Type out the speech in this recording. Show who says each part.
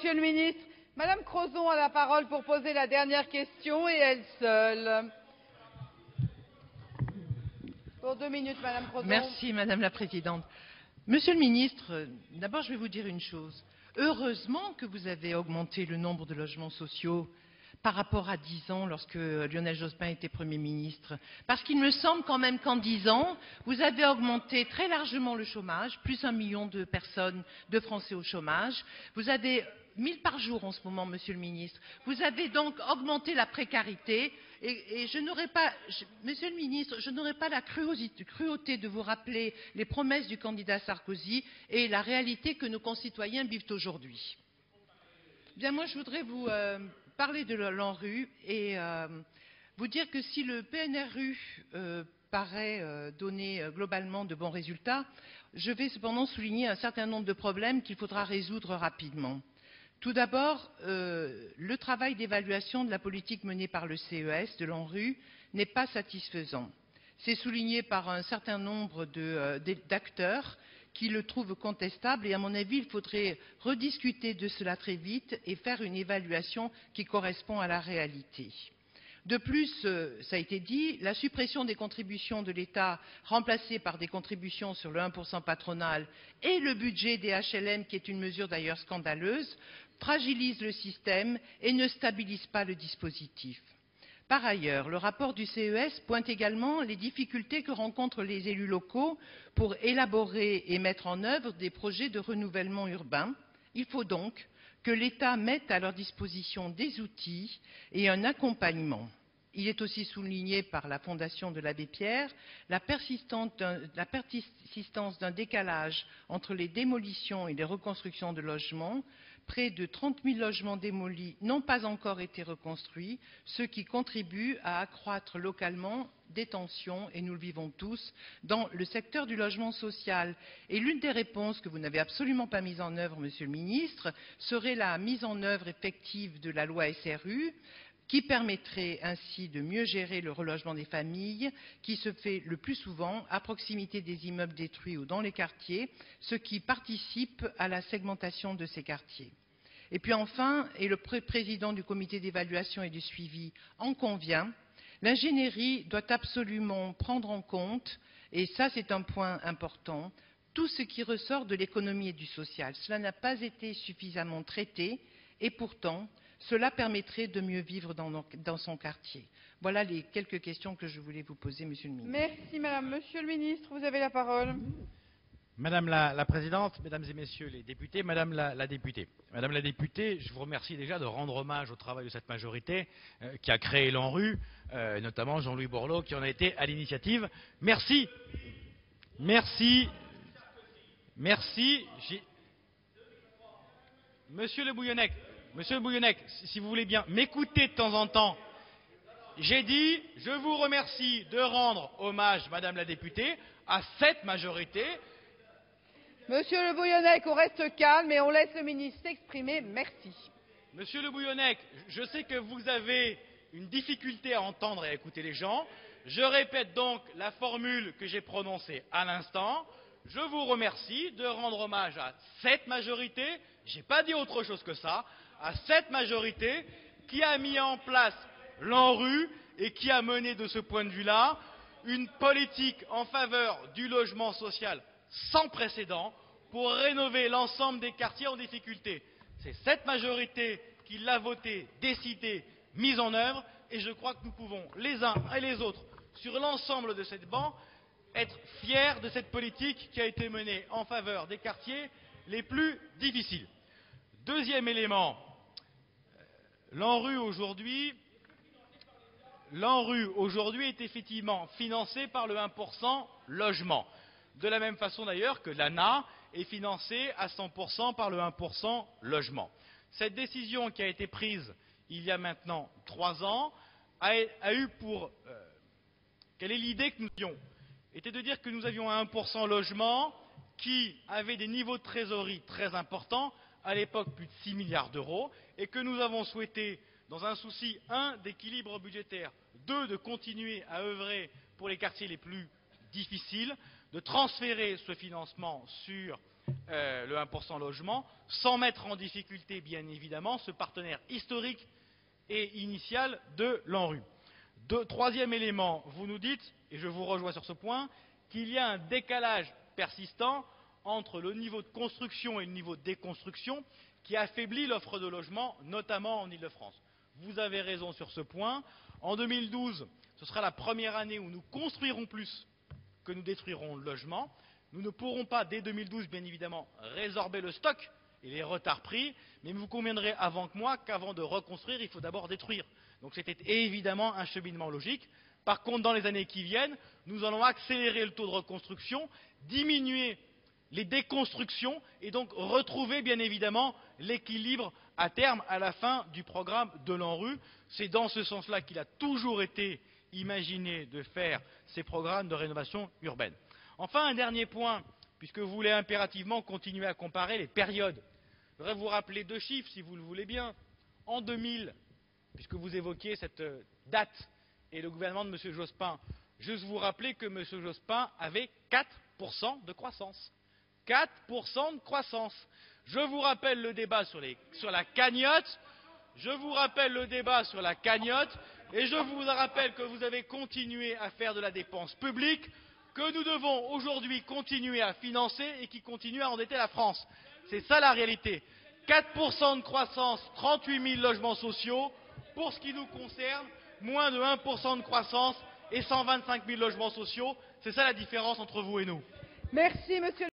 Speaker 1: Monsieur le ministre. Madame Crozon a la parole pour poser la dernière question, et elle seule. Pour 2 minutes, Madame Crozon.
Speaker 2: Merci, Madame la Présidente. Monsieur le ministre, d'abord, je vais vous dire une chose. Heureusement que vous avez augmenté le nombre de logements sociaux par rapport à 10 ans lorsque Lionel Jospin était Premier ministre. Parce qu'il me semble quand même qu'en 10 ans, vous avez augmenté très largement le chômage, plus 1 million de personnes, de Français au chômage. Vous avez 1000 par jour en ce moment, Monsieur le ministre. Vous avez donc augmenté la précarité. Et je n'aurais pas, Monsieur le ministre, je n'aurais pas la cruauté de vous rappeler les promesses du candidat Sarkozy et la réalité que nos concitoyens vivent aujourd'hui. Bien, moi, je voudrais vous parler de l'ANRU et vous dire que si le PNRU paraît donner globalement de bons résultats, je vais cependant souligner un certain nombre de problèmes qu'il faudra résoudre rapidement. Tout d'abord, le travail d'évaluation de la politique menée par le CES de l'ANRU n'est pas satisfaisant. C'est souligné par un certain nombre d'acteurs qui le trouvent contestable et à mon avis, il faudrait rediscuter de cela très vite et faire une évaluation qui correspond à la réalité. De plus, ça a été dit, la suppression des contributions de l'État remplacées par des contributions sur le 1% patronal et le budget des HLM, qui est une mesure d'ailleurs scandaleuse, fragilise le système et ne stabilise pas le dispositif. Par ailleurs, le rapport du CES pointe également les difficultés que rencontrent les élus locaux pour élaborer et mettre en œuvre des projets de renouvellement urbain. Il faut donc que l'État mette à leur disposition des outils et un accompagnement. Il est aussi souligné par la Fondation de l'Abbé Pierre la persistance d'un décalage entre les démolitions et les reconstructions de logements. Près de 30 000 logements démolis n'ont pas encore été reconstruits, ce qui contribue à accroître localement des tensions, et nous le vivons tous, dans le secteur du logement social. Et l'une des réponses que vous n'avez absolument pas mise en œuvre, Monsieur le ministre, serait la mise en œuvre effective de la loi SRU, qui permettrait ainsi de mieux gérer le relogement des familles, qui se fait le plus souvent à proximité des immeubles détruits ou dans les quartiers, ce qui participe à la segmentation de ces quartiers. Et puis enfin, et le président du comité d'évaluation et du suivi en convient, l'ingénierie doit absolument prendre en compte, et ça c'est un point important, tout ce qui ressort de l'économie et du social. Cela n'a pas été suffisamment traité, et pourtant, cela permettrait de mieux vivre dans son quartier. Voilà les quelques questions que je voulais vous poser, Monsieur le ministre.
Speaker 1: Merci, Madame. Monsieur le ministre, vous avez la parole.
Speaker 3: Madame la Présidente, Mesdames et Messieurs les députés, Madame la députée. Madame la députée, je vous remercie déjà de rendre hommage au travail de cette majorité qui a créé l'ANRU, notamment Jean-Louis Borloo qui en a été à l'initiative. Merci. Merci. Merci. Monsieur Le Bouillonnec, si vous voulez bien m'écouter de temps en temps, j'ai dit, je vous remercie de rendre hommage, Madame la députée, à cette majorité.
Speaker 1: Monsieur Le Bouillonnec, on reste calme et on laisse le ministre s'exprimer. Merci.
Speaker 3: Monsieur Le Bouillonnec, je sais que vous avez une difficulté à entendre et à écouter les gens. Je répète donc la formule que j'ai prononcée à l'instant. Je vous remercie de rendre hommage à cette majorité, je n'ai pas dit autre chose que ça, à cette majorité qui a mis en place l'ANRU et qui a mené de ce point de vue-là une politique en faveur du logement social sans précédent pour rénover l'ensemble des quartiers en difficulté. C'est cette majorité qui l'a voté, décidé, mise en œuvre, et je crois que nous pouvons, les uns et les autres, sur l'ensemble de cette banc, être fiers de cette politique qui a été menée en faveur des quartiers les plus difficiles. Deuxième élément, l'ANRU aujourd'hui est effectivement financée par le 1% logement. De la même façon d'ailleurs que l'ANA est financée à 100% par le 1% logement. Cette décision qui a été prise il y a maintenant 3 ans a eu pour... quelle est l'idée que nous avions? Était de dire que nous avions un 1% logement qui avait des niveaux de trésorerie très importants, à l'époque plus de 6 milliards d'euros, et que nous avons souhaité, dans un souci, 1, d'équilibre budgétaire, 2, de continuer à œuvrer pour les quartiers les plus difficiles, de transférer ce financement sur le 1% logement, sans mettre en difficulté, bien évidemment, ce partenaire historique et initial de l'ANRU. Troisième élément, vous nous dites, et je vous rejoins sur ce point, qu'il y a un décalage persistant entre le niveau de construction et le niveau de déconstruction qui affaiblit l'offre de logement, notamment en Île-de-France. Vous avez raison sur ce point. En 2012, ce sera la première année où nous construirons plus que nous détruirons le logement. Nous ne pourrons pas, dès 2012, bien évidemment, résorber le stock et les retards pris, mais vous conviendrez avant que moi qu'avant de reconstruire, il faut d'abord détruire. Donc c'était évidemment un cheminement logique. Par contre, dans les années qui viennent, nous allons accélérer le taux de reconstruction, diminuer les déconstructions et donc retrouver bien évidemment l'équilibre à terme à la fin du programme de l'ANRU. C'est dans ce sens-là qu'il a toujours été imaginé de faire ces programmes de rénovation urbaine. Enfin, un dernier point, puisque vous voulez impérativement continuer à comparer les périodes. Je voudrais vous rappeler 2 chiffres, si vous le voulez bien. En 2000, puisque vous évoquiez cette date et le gouvernement de M. Jospin, juste vous rappeler que M. Jospin avait 4% de croissance. 4% de croissance. Je vous rappelle le débat sur la cagnotte. Je vous rappelle le débat sur la cagnotte. Et je vous rappelle que vous avez continué à faire de la dépense publique, que nous devons aujourd'hui continuer à financer et qui continue à endetter la France. C'est ça la réalité. 4% de croissance, 38 000 logements sociaux. Pour ce qui nous concerne, moins de 1% de croissance et 125 000 logements sociaux. C'est ça la différence entre vous et nous.
Speaker 1: Merci, monsieur.